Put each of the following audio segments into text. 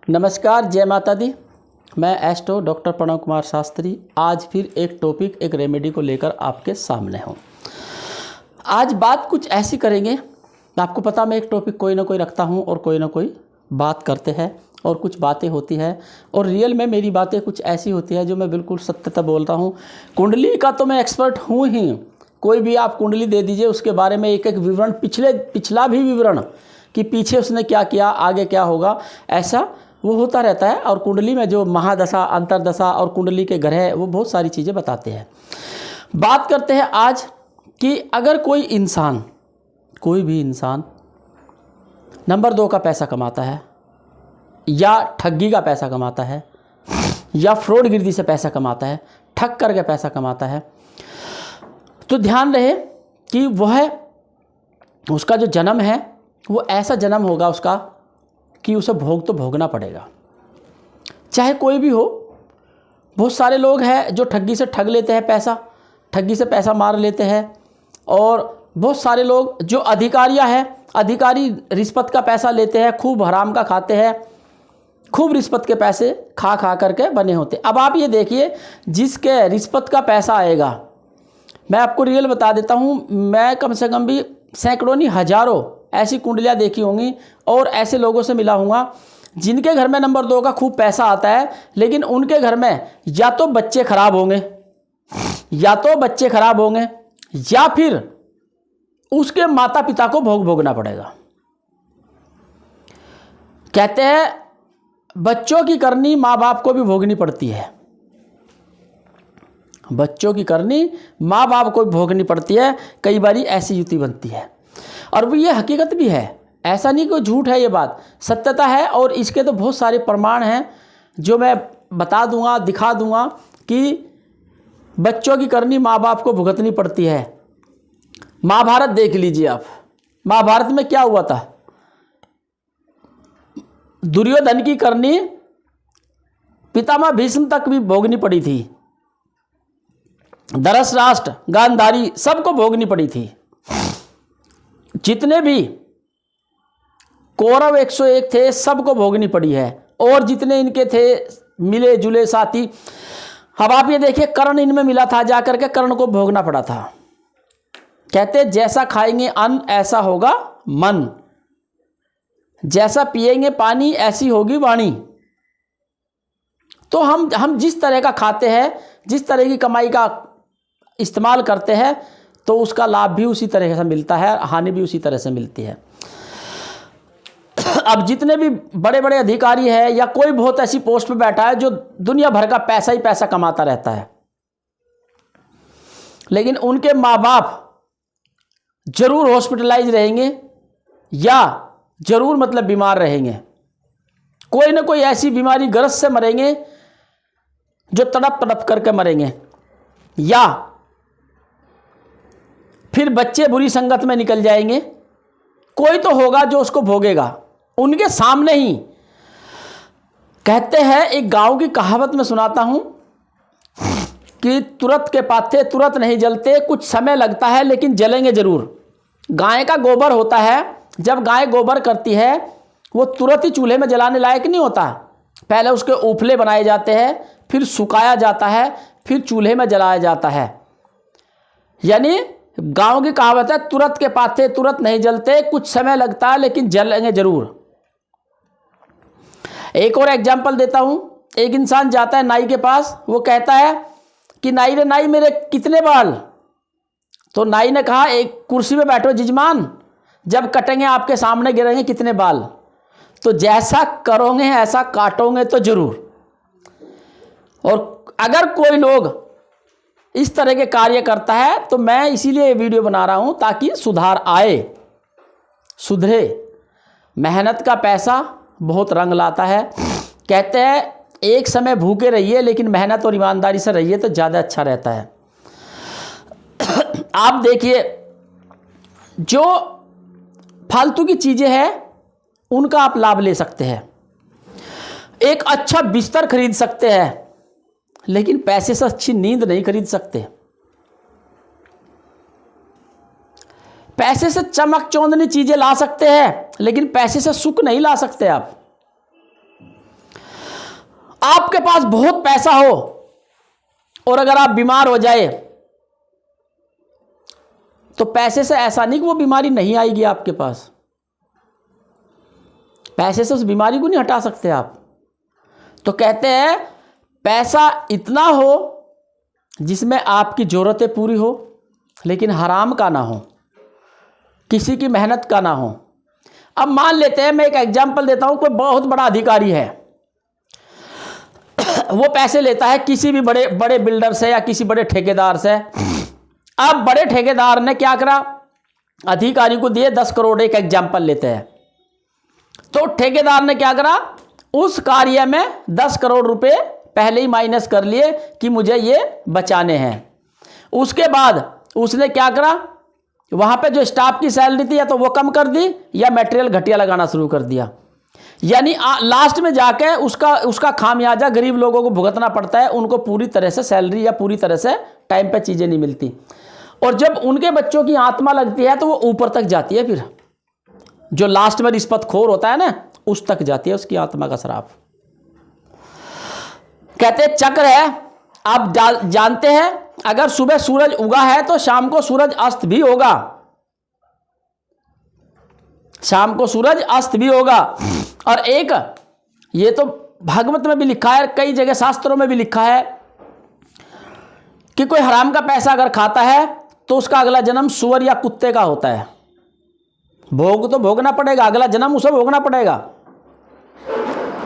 नमस्कार, जय माता दी। मैं एस्ट्रो डॉक्टर प्रणव कुमार शास्त्री आज फिर एक टॉपिक, एक रेमेडी को लेकर आपके सामने हूँ। आज बात कुछ ऐसी करेंगे, आपको पता मैं एक टॉपिक कोई ना कोई रखता हूँ और कोई ना कोई बात करते हैं और कुछ बातें होती है और रियल में मेरी बातें कुछ ऐसी होती है जो मैं बिल्कुल सत्यता बोल रहा हूँ। कुंडली का तो मैं एक्सपर्ट हूँ ही, कोई भी आप कुंडली दे दीजिए उसके बारे में एक एक विवरण, पिछला भी विवरण कि पीछे उसने क्या किया, आगे क्या होगा, ऐसा वो होता रहता है। और कुंडली में जो महादशा, अंतरदशा और कुंडली के ग्रह वो बहुत सारी चीज़ें बताते हैं। बात करते हैं आज कि अगर कोई इंसान, कोई भी इंसान नंबर 2 का पैसा कमाता है या ठगी का पैसा कमाता है या फ्रॉडगिरी से पैसा कमाता है, ठग करके पैसा कमाता है, तो ध्यान रहे कि वह उसका जो जन्म है वो ऐसा जन्म होगा उसका कि उसे भोग तो भोगना पड़ेगा, चाहे कोई भी हो। बहुत सारे लोग हैं जो ठगी से ठग लेते हैं पैसा, ठगी से पैसा मार लेते हैं। और बहुत सारे लोग जो अधिकारियां हैं, अधिकारी रिश्वत का पैसा लेते हैं, खूब हराम का खाते हैं, खूब रिश्वत के पैसे खा खा करके बने होते। अब आप ये देखिए, जिसके रिश्वत का पैसा आएगा, मैं आपको रियल बता देता हूँ, मैं कम से कम भी सैकड़ों नहीं हजारों ऐसी कुंडलियाँ देखी होंगी और ऐसे लोगों से मिला हूँगा जिनके घर में नंबर 2 का खूब पैसा आता है, लेकिन उनके घर में या तो बच्चे खराब होंगे, या फिर उसके माता पिता को भोग भोगना पड़ेगा। कहते हैं बच्चों की करनी माँ बाप को भी भोगनी पड़ती है, बच्चों की करनी माँ बाप को भी भोगनी पड़ती है। कई बारी ऐसी युति बनती है और वो ये हकीकत भी है, ऐसा नहीं कोई झूठ है, ये बात सत्यता है। और इसके तो बहुत सारे प्रमाण हैं जो मैं बता दूंगा, दिखा दूंगा कि बच्चों की करनी माँ बाप को भुगतनी पड़ती है। महाभारत देख लीजिए आप, महाभारत में क्या हुआ था, दुर्योधन की करनी पितामह भीष्म तक भी भोगनी पड़ी थी, धृतराष्ट्र, गांधारी सबको भोगनी पड़ी थी। जितने भी कौरव 101 थे सबको भोगनी पड़ी है, और जितने इनके थे मिले जुले साथी। अब आप ये देखिए, कर्ण इनमें मिला था, जाकर के कर्ण को भोगना पड़ा था। कहते जैसा खाएंगे अन्न ऐसा होगा मन, जैसा पिएंगे पानी ऐसी होगी वाणी। तो हम जिस तरह का खाते हैं, जिस तरह की कमाई का इस्तेमाल करते हैं, तो उसका लाभ भी उसी तरह से मिलता है, हानि भी उसी तरह से मिलती है। अब जितने भी बड़े बड़े अधिकारी हैं या कोई बहुत ऐसी पोस्ट पे बैठा है जो दुनिया भर का पैसा ही पैसा कमाता रहता है, लेकिन उनके माँ बाप जरूर हॉस्पिटलाइज रहेंगे या जरूर मतलब बीमार रहेंगे, कोई ना कोई ऐसी बीमारी गरज से मरेंगे जो तड़प तड़प करके मरेंगे, या फिर बच्चे बुरी संगत में निकल जाएंगे। कोई तो होगा जो उसको भोगेगा उनके सामने ही। कहते हैं, एक गांव की कहावत में सुनाता हूं कि तुरंत के पाथे तुरंत नहीं जलते, कुछ समय लगता है लेकिन जलेंगे जरूर। गाय का गोबर होता है, जब गाय गोबर करती है वो तुरंत ही चूल्हे में जलाने लायक नहीं होता, पहले उसके उपले बनाए जाते हैं, फिर सुखाया जाता है, फिर चूल्हे में जलाया जाता है। यानी गांव की कहावत है, तुरंत के पाथे तुरंत नहीं जलते, कुछ समय लगता है लेकिन जलेंगे जरूर। एक और एग्जाम्पल देता हूं। एक इंसान जाता है नाई के पास, वो कहता है कि नाई रे नाई मेरे कितने बाल। तो नाई ने कहा, एक कुर्सी पे बैठो जजमान, जब कटेंगे आपके सामने गिरेंगे कितने बाल, तो जैसा करोगे ऐसा काटोगे तो जरूर। और अगर कोई लोग इस तरह के कार्य करता है तो मैं इसीलिए ये वीडियो बना रहा हूं ताकि सुधार आए, सुधरे। मेहनत का पैसा बहुत रंग लाता है। कहते हैं एक समय भूखे रहिए लेकिन मेहनत और ईमानदारी से रहिए तो ज़्यादा अच्छा रहता है। आप देखिए, जो फालतू की चीज़ें हैं उनका आप लाभ ले सकते हैं। एक अच्छा बिस्तर खरीद सकते हैं लेकिन पैसे से अच्छी नींद नहीं खरीद सकते। पैसे से चमक चौंधनी चीजें ला सकते हैं लेकिन पैसे से सुख नहीं ला सकते आप। आपके पास बहुत पैसा हो और अगर आप बीमार हो जाए तो पैसे से ऐसा नहीं कि वो बीमारी नहीं आएगी आपके पास। पैसे से उस बीमारी को नहीं हटा सकते आप। तो कहते हैं पैसा इतना हो जिसमें आपकी ज़रूरतें पूरी हो, लेकिन हराम का ना हो, किसी की मेहनत का ना हो। अब मान लेते हैं, मैं एक एग्जांपल देता हूं, कोई बहुत बड़ा अधिकारी है, वो पैसे लेता है किसी भी बड़े बड़े बिल्डर से या किसी बड़े ठेकेदार से। अब बड़े ठेकेदार ने क्या करा, अधिकारी को दिए 10 करोड़, एक एग्जांपल लेते हैं। तो ठेकेदार ने क्या करा, उस कार्य में 10 करोड़ रुपए पहले ही माइनस कर लिए कि मुझे ये बचाने हैं। उसके बाद उसने क्या करा, वहां पे जो स्टाफ की सैलरी थी या तो वो कम कर दी या मटेरियल घटिया लगाना शुरू कर दिया। यानी लास्ट में जाके उसका खामियाजा गरीब लोगों को भुगतना पड़ता है। उनको पूरी तरह से सैलरी या पूरी तरह से टाइम पे चीज़ें नहीं मिलती, और जब उनके बच्चों की आत्मा लगती है तो वो ऊपर तक जाती है। फिर जो लास्ट में रिश्वतखोर होता है ना, उस तक जाती है उसकी आत्मा का श्राप। कहते चक्र है। आप जानते हैं अगर सुबह सूरज उगा है तो शाम को सूरज अस्त भी होगा, शाम को सूरज अस्त भी होगा। और एक ये तो भागवत में भी लिखा है, कई जगह शास्त्रों में भी लिखा है कि कोई हराम का पैसा अगर खाता है तो उसका अगला जन्म सुअर या कुत्ते का होता है। भोग तो भोगना पड़ेगा, अगला जन्म उसे भोगना पड़ेगा।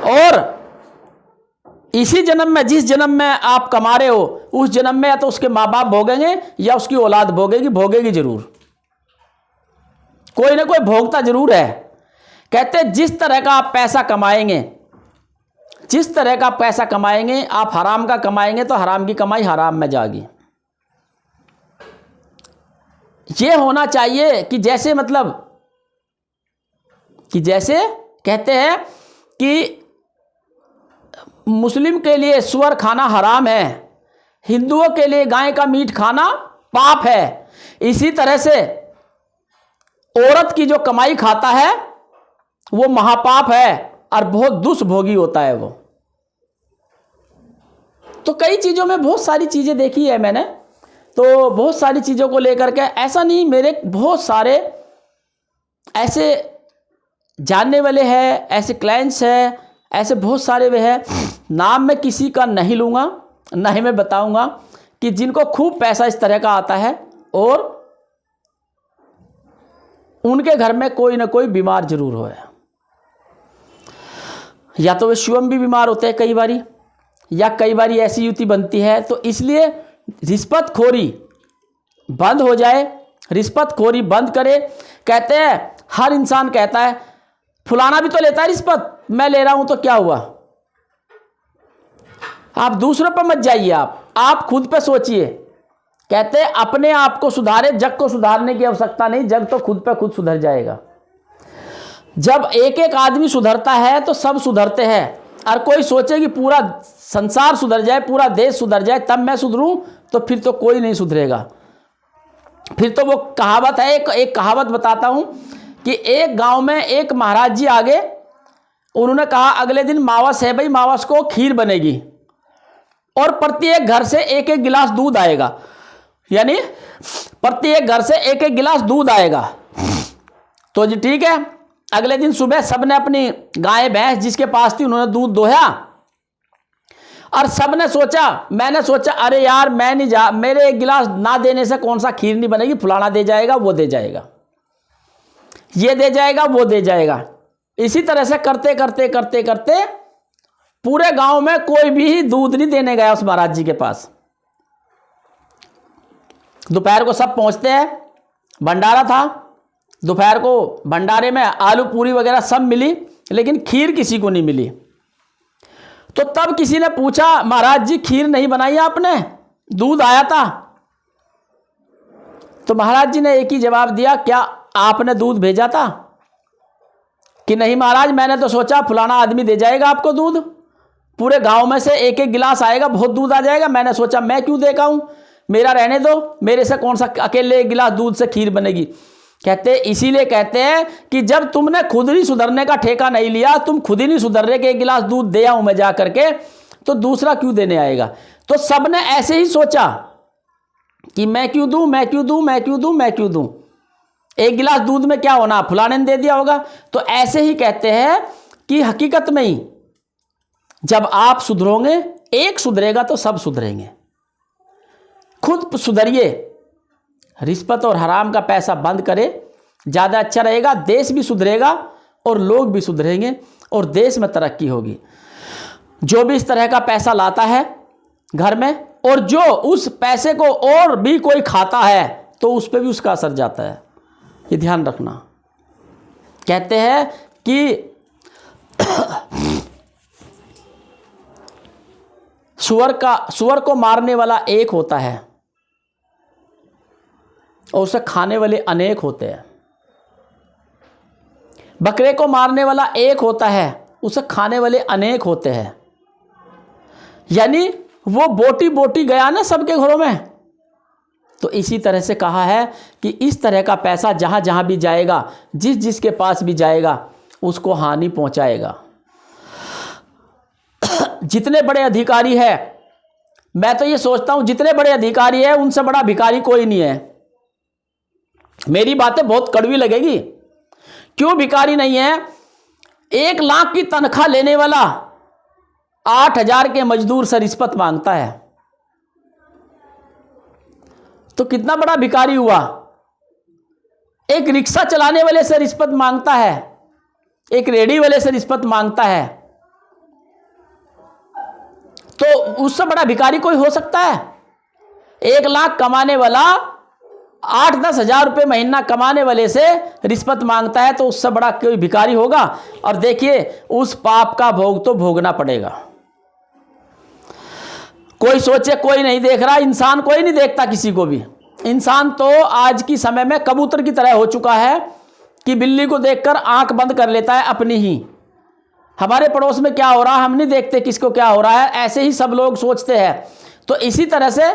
और इसी जन्म में, जिस जन्म में आप कमा रहे हो, उस जन्म में या तो उसके माँ बाप भोगेंगे या उसकी औलाद भोगेगी जरूर, कोई ना कोई भोगता जरूर है। कहते जिस तरह का आप पैसा कमाएंगे, जिस तरह का पैसा कमाएंगे, आप हराम का कमाएंगे तो हराम की कमाई हराम में जाएगी। ये होना चाहिए कि जैसे मतलब कि जैसे कहते हैं कि मुस्लिम के लिए सुअर खाना हराम है, हिंदुओं के लिए गाय का मीट खाना पाप है, इसी तरह से औरत की जो कमाई खाता है वो महापाप है और बहुत दुष्भोगी होता है वो। तो कई चीज़ों में बहुत सारी चीज़ें देखी है मैंने, तो बहुत सारी चीज़ों को लेकर के ऐसा नहीं, मेरे बहुत सारे ऐसे जानने वाले हैं, ऐसे क्लाइंट्स हैं, ऐसे बहुत सारे वे हैं, नाम मैं किसी का नहीं लूँगा, ना ही मैं बताऊँगा, कि जिनको खूब पैसा इस तरह का आता है और उनके घर में कोई ना कोई बीमार जरूर हो, या तो वे स्वयं भी बीमार होते हैं कई बारी, या कई बारी ऐसी युति बनती है। तो इसलिए रिश्वतखोरी बंद हो जाए, रिश्वतखोरी बंद करे। कहते हैं हर इंसान कहता है फुलाना भी तो लेता है रिश्वत, मैं ले रहा हूं तो क्या हुआ। आप दूसरों पर मत जाइए, आप खुद पे सोचिए। कहते हैं अपने आप को सुधारे, जग को सुधारने की आवश्यकता नहीं, जग तो खुद पे खुद सुधर जाएगा। जब एक एक आदमी सुधरता है तो सब सुधरते हैं। और कोई सोचे कि पूरा संसार सुधर जाए, पूरा देश सुधर जाए तब मैं सुधरूं, तो फिर तो कोई नहीं सुधरेगा। फिर तो वो कहावत है, एक कहावत बताता हूं कि एक गांव में एक महाराज जी आगे, उन्होंने कहा अगले दिन मावस है भाई, मावस को खीर बनेगी और प्रत्येक घर से एक एक गिलास दूध आएगा, यानी प्रत्येक घर से एक एक गिलास दूध आएगा। तो जी ठीक है, अगले दिन सुबह सबने अपनी गाय भैंस जिसके पास थी उन्होंने दूध दोहा, और सबने सोचा, मैंने सोचा अरे यार मैं नहीं जा, मेरे एक गिलास ना देने से कौन सा खीर नहीं बनेगी, फलाना दे जाएगा, वो दे जाएगा, ये दे जाएगा, वो दे जाएगा। इसी तरह से करते करते करते करते पूरे गांव में कोई भी दूध नहीं देने गया उस महाराज जी के पास। दोपहर को सब पहुंचते हैं, भंडारा था, दोपहर को भंडारे में आलू पूरी वगैरह सब मिली, लेकिन खीर किसी को नहीं मिली। तो तब किसी ने पूछा महाराज जी खीर नहीं बनाई आपने, दूध आया था। तो महाराज जी ने एक ही जवाब दिया, क्या आपने दूध भेजा था? कि नहीं महाराज, मैंने तो सोचा फलाना आदमी दे जाएगा आपको दूध, पूरे गांव में से एक एक गिलास आएगा, बहुत दूध आ जाएगा, मैंने सोचा मैं क्यों दे पाऊं, मेरा रहने दो, मेरे से कौन सा अकेले एक गिलास दूध से खीर बनेगी। कहते इसीलिए कहते हैं कि जब तुमने खुद ही सुधरने का ठेका नहीं लिया, तुम खुद ही नहीं सुधर रहे कि एक गिलास दूध दे आऊं मैं जा करके, तो दूसरा क्यों देने आएगा। तो सबने ऐसे ही सोचा कि मैं क्यों दूं, मैं क्यों दूं, मैं क्यों दूं, मैं क्यों दूं। एक गिलास दूध में क्या होना, फलाने ने दे दिया होगा। तो ऐसे ही कहते हैं कि हकीकत में ही जब आप सुधरोगे, एक सुधरेगा तो सब सुधरेंगे। खुद सुधरिए, रिश्वत और हराम का पैसा बंद करे, ज़्यादा अच्छा रहेगा। देश भी सुधरेगा और लोग भी सुधरेंगे और देश में तरक्की होगी। जो भी इस तरह का पैसा लाता है घर में, और जो उस पैसे को और भी कोई खाता है, तो उस पर भी उसका असर जाता है। ये ध्यान रखना। कहते हैं कि सुअर को मारने वाला एक होता है और उसे खाने वाले अनेक होते हैं। बकरे को मारने वाला एक होता है, उसे खाने वाले अनेक होते हैं। यानी वो बोटी बोटी गया ना सबके घरों में। तो इसी तरह से कहा है कि इस तरह का पैसा जहां जहां भी जाएगा, जिस जिसके पास भी जाएगा, उसको हानि पहुंचाएगा। जितने बड़े अधिकारी है, मैं तो ये सोचता हूं जितने बड़े अधिकारी है उनसे बड़ा भिखारी कोई नहीं है। मेरी बातें बहुत कड़वी लगेगी, क्यों भिखारी नहीं है। 1 लाख की तनख्वाह लेने वाला 8,000 के मजदूर से रिश्वत मांगता है, तो कितना बड़ा भिखारी हुआ। एक रिक्शा चलाने वाले से रिश्वत मांगता है, एक रेडी वाले से रिश्वत मांगता है, तो उससे बड़ा भिखारी कोई हो सकता है। 1 लाख कमाने वाला 8-10 हज़ार रुपये महीना कमाने वाले से रिश्वत मांगता है, तो उससे बड़ा कोई भिखारी होगा। और देखिए, उस पाप का भोग तो भोगना पड़ेगा। कोई सोचे कोई नहीं देख रहा, इंसान कोई नहीं देखता किसी को भी। इंसान तो आज की समय में कबूतर की तरह हो चुका है कि बिल्ली को देखकर आंख बंद कर लेता है अपनी ही। हमारे पड़ोस में क्या हो रहा है हम नहीं देखते, किसको क्या हो रहा है, ऐसे ही सब लोग सोचते हैं। तो इसी तरह से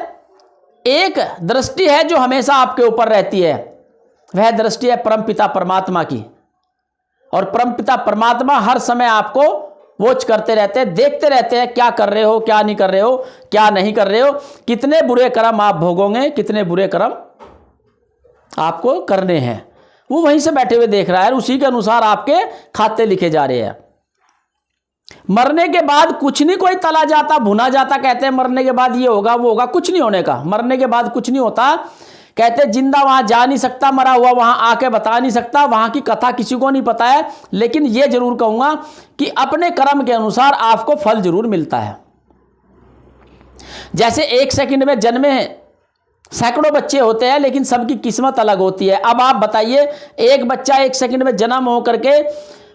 एक दृष्टि है जो हमेशा आपके ऊपर रहती है, वह दृष्टि है परमपिता परमात्मा की। और परमपिता परमात्मा हर समय आपको वॉच करते रहते हैं, देखते रहते हैं क्या कर रहे हो, क्या नहीं कर रहे हो, क्या नहीं कर रहे हो, कितने बुरे कर्म आप भोगोगे, कितने बुरे कर्म आपको करने हैं। वो वहीं से बैठे हुए देख रहा है, उसी के अनुसार आपके खाते लिखे जा रहे हैं। मरने के बाद कुछ नहीं कोई तला जाता, भुना जाता। कहते हैं मरने के बाद ये होगा वो होगा, कुछ नहीं होने का। मरने के बाद कुछ नहीं होता। कहते जिंदा वहां जा नहीं सकता, मरा हुआ वहां आके बता नहीं सकता, वहां की कथा किसी को नहीं पता है। लेकिन ये जरूर कहूंगा कि अपने कर्म के अनुसार आपको फल जरूर मिलता है। जैसे 1 सेकंड में जन्मे सैकड़ों बच्चे होते हैं, लेकिन सबकी किस्मत अलग होती है। अब आप बताइए, एक बच्चा 1 सेकंड में जन्म हो करके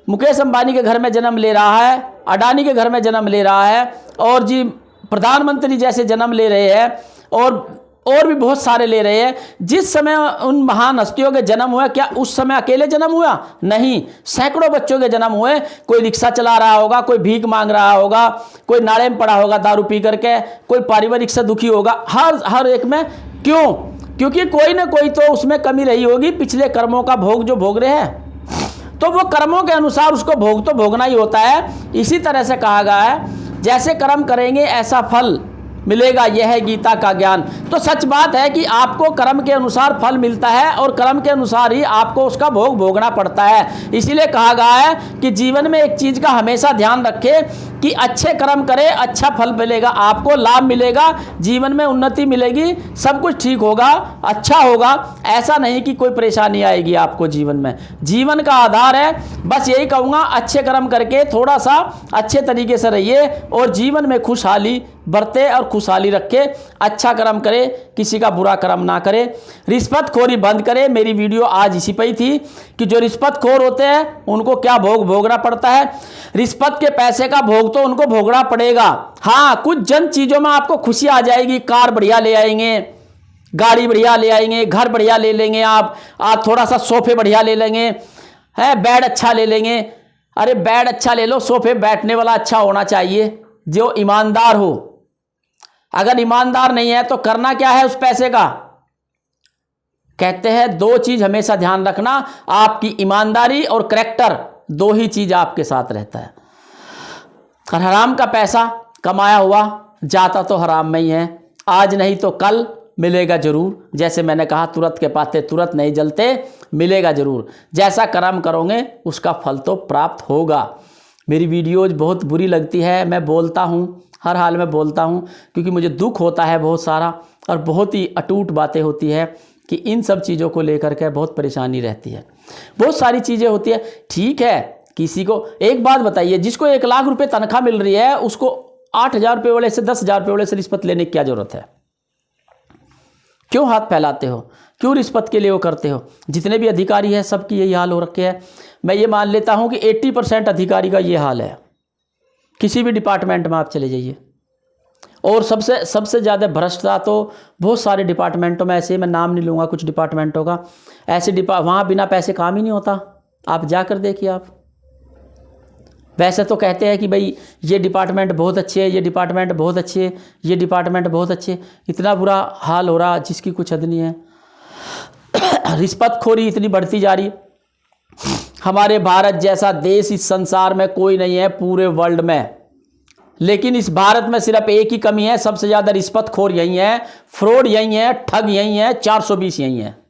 मुकेश अंबानी के घर में जन्म ले रहा है, अडानी के घर में जन्म ले रहा है, और जी प्रधानमंत्री जैसे जन्म ले रहे हैं, और भी बहुत सारे ले रहे हैं। जिस समय उन महान हस्तियों के जन्म हुए, क्या उस समय अकेले जन्म हुआ? नहीं, सैकड़ों बच्चों के जन्म हुए। कोई रिक्शा चला रहा होगा, कोई भीख मांग रहा होगा, कोई नाले में पड़ा होगा दारू पी करके, कोई पारिवारिक से दुखी होगा। हर एक में क्यों? क्योंकि कोई ना कोई तो उसमें कमी रही होगी, पिछले कर्मों का भोग जो भोग रहे हैं, तो वो कर्मों के अनुसार उसको भोग तो भोगना ही होता है। इसी तरह से कहा गया है, जैसे कर्म करेंगे ऐसा फल मिलेगा, यह है गीता का ज्ञान। तो सच बात है कि आपको कर्म के अनुसार फल मिलता है और कर्म के अनुसार ही आपको उसका भोग भोगना पड़ता है। इसीलिए कहा गया है कि जीवन में एक चीज का हमेशा ध्यान रखें कि अच्छे कर्म करें, अच्छा फल मिलेगा, आपको लाभ मिलेगा, जीवन में उन्नति मिलेगी, सब कुछ ठीक होगा, अच्छा होगा। ऐसा नहीं कि कोई परेशानी आएगी आपको जीवन में। जीवन का आधार है, बस यही कहूँगा, अच्छे कर्म करके थोड़ा सा अच्छे तरीके से रहिए और जीवन में खुशहाली बरते और खुशहाली रखे। अच्छा कर्म करे, किसी का बुरा कर्म ना करे, रिश्वतखोरी बंद करे। मेरी वीडियो आज इसी पर ही थी कि जो रिश्वतखोर होते हैं उनको क्या भोग भोगना पड़ता है। रिश्वत के पैसे का भोग तो उनको भोगना पड़ेगा। हाँ, कुछ जन चीज़ों में आपको खुशी आ जाएगी, कार बढ़िया ले आएंगे, गाड़ी बढ़िया ले आएंगे, घर बढ़िया ले लेंगे, आप थोड़ा सा सोफे बढ़िया ले लेंगे, है बेड अच्छा ले लेंगे। अरे बेड अच्छा ले लो, सोफे बैठने वाला अच्छा होना चाहिए, जो ईमानदार हो। अगर ईमानदार नहीं है तो करना क्या है उस पैसे का? कहते हैं 2 चीज हमेशा ध्यान रखना, आपकी ईमानदारी और करैक्टर, 2 ही चीज आपके साथ रहता है। और हराम का पैसा कमाया हुआ जाता तो हराम में ही है, आज नहीं तो कल मिलेगा जरूर। जैसे मैंने कहा, तुरंत के पाते तुरंत नहीं जलते, मिलेगा जरूर। जैसा कर्म करोगे उसका फल तो प्राप्त होगा। मेरी वीडियोज बहुत बुरी लगती है, मैं बोलता हूँ, हर हाल में बोलता हूँ, क्योंकि मुझे दुख होता है बहुत सारा, और बहुत ही अटूट बातें होती है कि इन सब चीज़ों को लेकर के बहुत परेशानी रहती है। बहुत सारी चीज़ें होती है। ठीक है, किसी को एक बात बताइए, जिसको 1 लाख रुपए तनख्वाह मिल रही है, उसको 8,000 रुपये वाले से 10,000 रुपये वाले से रिश्वत लेने की क्या जरूरत है? क्यों हाथ फैलाते हो? क्यों रिश्वत के लिए वो करते हो? जितने भी अधिकारी हैं सबकी यही हाल हो रखे है। मैं ये मान लेता हूँ कि 80% अधिकारी का ये हाल है। किसी भी डिपार्टमेंट में आप चले जाइए, और सबसे ज़्यादा भ्रष्टता तो बहुत सारे डिपार्टमेंटों में, ऐसे मैं नाम नहीं लूँगा कुछ डिपार्टमेंटों का, ऐसे वहाँ बिना पैसे काम ही नहीं होता। आप जाकर देखिए आप। वैसे तो कहते हैं कि भाई ये डिपार्टमेंट बहुत अच्छे है, ये डिपार्टमेंट बहुत अच्छे है, ये डिपार्टमेंट बहुत अच्छे। इतना बुरा हाल हो रहा जिसकी कुछ हद नहीं है। रिश्वतखोरी इतनी बढ़ती जा रही। हमारे भारत जैसा देश इस संसार में कोई नहीं है पूरे वर्ल्ड में, लेकिन इस भारत में सिर्फ एक ही कमी है, सबसे ज़्यादा रिश्वतखोर यही है, फ्रॉड यही है, ठग यही है, 420 यही है।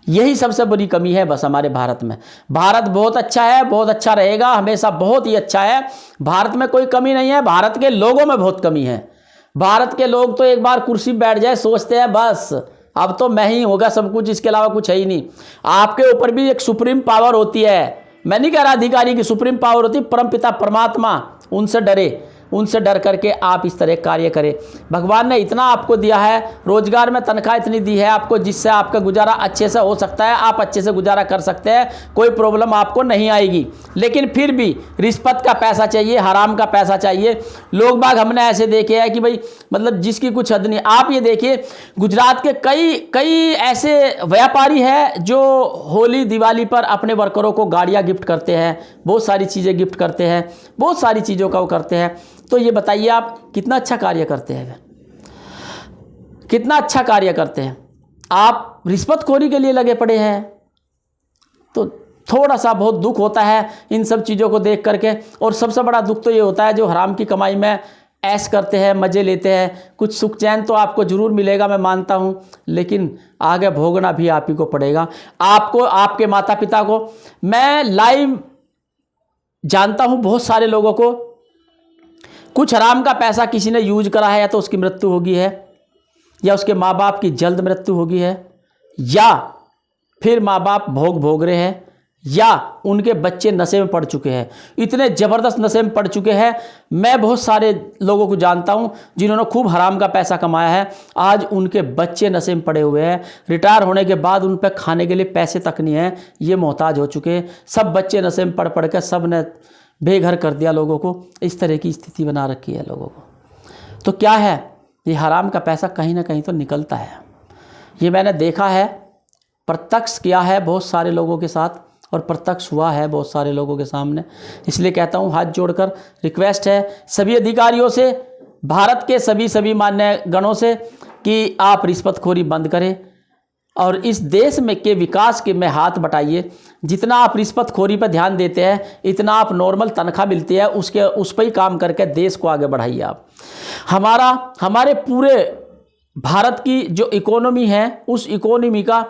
यही सबसे बड़ी कमी है बस हमारे भारत में। भारत बहुत अच्छा है, बहुत अच्छा रहेगा हमेशा, बहुत ही अच्छा है। भारत में कोई कमी नहीं है, भारत के लोगों में बहुत कमी है। भारत के लोग तो एक बार कुर्सी पर बैठ जाए सोचते हैं बस अब तो मैं ही होगा सब कुछ, इसके अलावा कुछ है ही नहीं। आपके ऊपर भी एक सुप्रीम पावर होती है, मैं नहीं कह रहा अधिकारी की सुप्रीम पावर होती है, परमपिता परमात्मा, उनसे डरे, उनसे डर करके आप इस तरह कार्य करें। भगवान ने इतना आपको दिया है, रोजगार में तनख्वाह इतनी दी है आपको, जिससे आपका गुजारा अच्छे से हो सकता है, आप अच्छे से गुजारा कर सकते हैं, कोई प्रॉब्लम आपको नहीं आएगी। लेकिन फिर भी रिश्वत का पैसा चाहिए, हराम का पैसा चाहिए। लोग बाग हमने ऐसे देखे हैं कि भाई मतलब जिसकी कुछ हद नहीं। आप ये देखिए, गुजरात के कई ऐसे व्यापारी हैं जो होली दिवाली पर अपने वर्करों को गाड़ियाँ गिफ्ट करते हैं, बहुत सारी चीज़ें गिफ्ट करते हैं, बहुत सारी चीज़ों का वो करते हैं। तो ये बताइए आप कितना अच्छा कार्य करते हैं, कितना अच्छा कार्य करते हैं। आप रिश्वतखोरी के लिए लगे पड़े हैं, तो थोड़ा सा बहुत दुख होता है इन सब चीज़ों को देख करके। और सबसे बड़ा दुख तो ये होता है जो हराम की कमाई में ऐश करते हैं, मज़े लेते हैं। कुछ सुख चैन तो आपको ज़रूर मिलेगा, मैं मानता हूँ, लेकिन आगे भोगना भी आप ही को पड़ेगा, आपको, आपके माता पिता को। मैं लाइव जानता हूँ बहुत सारे लोगों को, कुछ हराम का पैसा किसी ने यूज करा है, या तो उसकी मृत्यु होगी है, या उसके माँ बाप की जल्द मृत्यु होगी है, या फिर माँ बाप भोग रहे हैं, या उनके बच्चे नशे में पड़ चुके हैं, इतने ज़बरदस्त नशे में पड़ चुके हैं। मैं बहुत सारे लोगों को जानता हूं जिन्होंने खूब हराम का पैसा कमाया है, आज उनके बच्चे नशे में पड़े हुए हैं, रिटायर होने के बाद उन पर खाने के लिए पैसे तक नहीं है, ये मोहताज हो चुके हैं। सब बच्चे नशे में पड़ के सब ने बेघर कर दिया लोगों को, इस तरह की स्थिति बना रखी है लोगों को। तो क्या है, ये हराम का पैसा कहीं ना कहीं तो निकलता है। ये मैंने देखा है, प्रत्यक्ष किया है बहुत सारे लोगों के साथ, और प्रत्यक्ष हुआ है बहुत सारे लोगों के सामने। इसलिए कहता हूँ, हाथ जोड़कर रिक्वेस्ट है सभी अधिकारियों से, भारत के सभी मान्य गणों से, कि आप रिश्वतखोरी बंद करें और इस देश में के विकास के में हाथ बटाइए। जितना आप रिश्वतखोरी पर ध्यान देते हैं, इतना आप नॉर्मल तनख्वाह मिलती है उस पर ही काम करके देश को आगे बढ़ाइए आप। हमारे पूरे भारत की जो इकोनॉमी है, उस इकोनॉमी का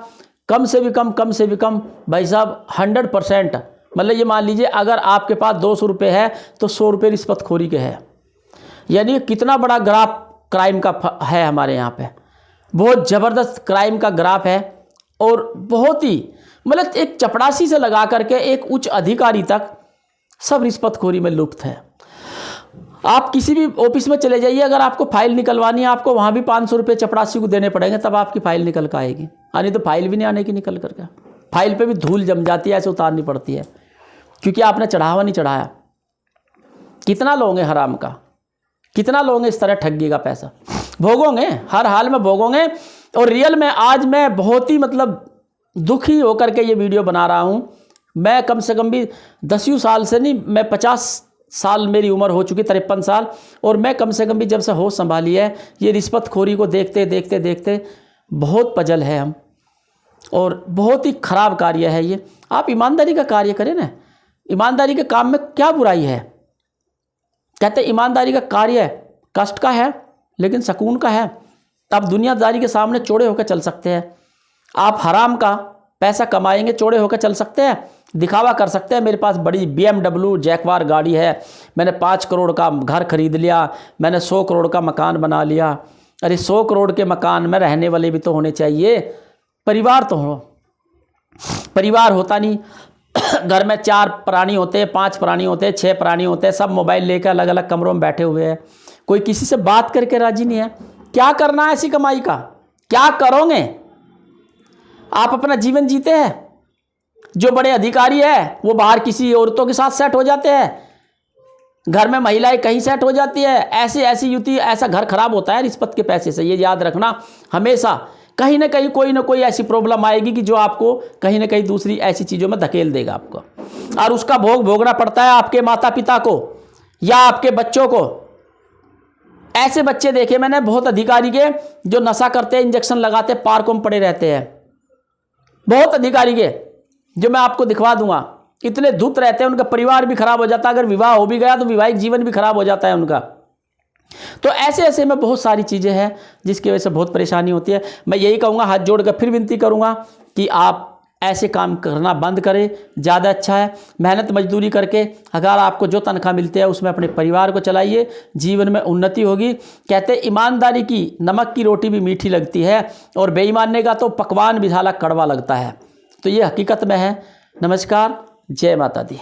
कम से भी कम भाई साहब 100%, मतलब ये मान लीजिए अगर आपके पास 200 रुपये है तो 100 रुपये रिश्वतखोरी के है। यानी कितना बड़ा ग्राफ क्राइम का है हमारे यहाँ पे, बहुत ज़बरदस्त क्राइम का ग्राफ है। और बहुत ही मतलब एक चपरासी से लगा करके एक उच्च अधिकारी तक सब रिश्वतखोरी में लुप्त है। आप किसी भी ऑफिस में चले जाइए, अगर आपको फाइल निकलवानी है, आपको वहाँ भी 500 रुपये चपरासी को देने पड़ेंगे, तब आपकी फाइल निकल कर आएगी। नहीं तो फाइल भी नहीं आने की निकल करके, फाइल पे भी धूल जम जाती है, ऐसे उतारनी पड़ती है, क्योंकि आपने चढ़ावा नहीं चढ़ाया। कितना लोगे हराम का, कितना लोगे इस तरह ठगी का पैसा, भोगोगे, हर हाल में भोगोगे। और रियल में आज मैं बहुत ही मतलब दुखी होकर के ये वीडियो बना रहा हूँ। मैं कम से कम भी 10 साल से नहीं, मैं 50 साल मेरी उम्र हो चुकी, 53 साल, और मैं कम से कम भी जब से होश संभाली है, ये रिश्वतखोरी को देखते देखते बहुत पजल है हम, और बहुत ही खराब कार्य है ये। आप ईमानदारी का कार्य करें ना, ईमानदारी के काम में क्या बुराई है। कहते ईमानदारी का कार्य कष्ट का है लेकिन सुकून का है। आप दुनियादारी के सामने चौड़े होकर चल सकते हैं, आप हराम का पैसा कमाएंगे चौड़े होकर चल सकते हैं, दिखावा कर सकते हैं मेरे पास बड़ी BMW जैकवार गाड़ी है, मैंने 5 करोड़ का घर खरीद लिया, मैंने 100 करोड़ का मकान बना लिया। अरे 100 करोड़ के मकान में रहने वाले भी तो होने चाहिए, परिवार तो हो। परिवार होता नहीं, घर में 4 प्राणी होते हैं, 5 प्राणी होते हैं, 6 प्राणी होते हैं, सब मोबाइल लेकर अलग अलग कमरों में बैठे हुए हैं, कोई किसी से बात करके राजी नहीं है। क्या करना है ऐसी कमाई का, क्या करोगे? आप अपना जीवन जीते हैं। जो बड़े अधिकारी है वो बाहर किसी औरतों के साथ सेट हो जाते हैं, घर में महिलाएं कहीं सेट हो जाती है, ऐसी युति, ऐसा घर खराब होता है रिश्वत के पैसे से। ये याद रखना, हमेशा कहीं ना कहीं कोई ना कोई ऐसी प्रॉब्लम आएगी कि जो आपको कहीं ना कहीं दूसरी ऐसी चीज़ों में धकेल देगा आपको, और उसका भोग भोगना पड़ता है आपके माता पिता को या आपके बच्चों को। ऐसे बच्चे देखे मैंने बहुत अधिकारी के, जो नशा करते हैं, इंजेक्शन लगाते, पार्कों में पड़े रहते हैं, बहुत अधिकारी के, जो मैं आपको दिखवा दूंगा। इतने धूत रहते हैं, उनका परिवार भी खराब हो जाता है, अगर विवाह हो भी गया तो वैवाहिक जीवन भी खराब हो जाता है उनका। तो ऐसे में बहुत सारी चीज़ें हैं जिसकी वजह से बहुत परेशानी होती है। मैं यही कहूँगा, हाथ जोड़कर फिर विनती करूँगा कि आप ऐसे काम करना बंद करें, ज़्यादा अच्छा है। मेहनत मजदूरी करके अगर आपको जो तनख्वाह मिलती है उसमें अपने परिवार को चलाइए, जीवन में उन्नति होगी। कहते ईमानदारी की नमक की रोटी भी मीठी लगती है और बेईमानने का तो पकवान भी साला कड़वा लगता है। तो ये हकीकत में है। नमस्कार, जय माता दी।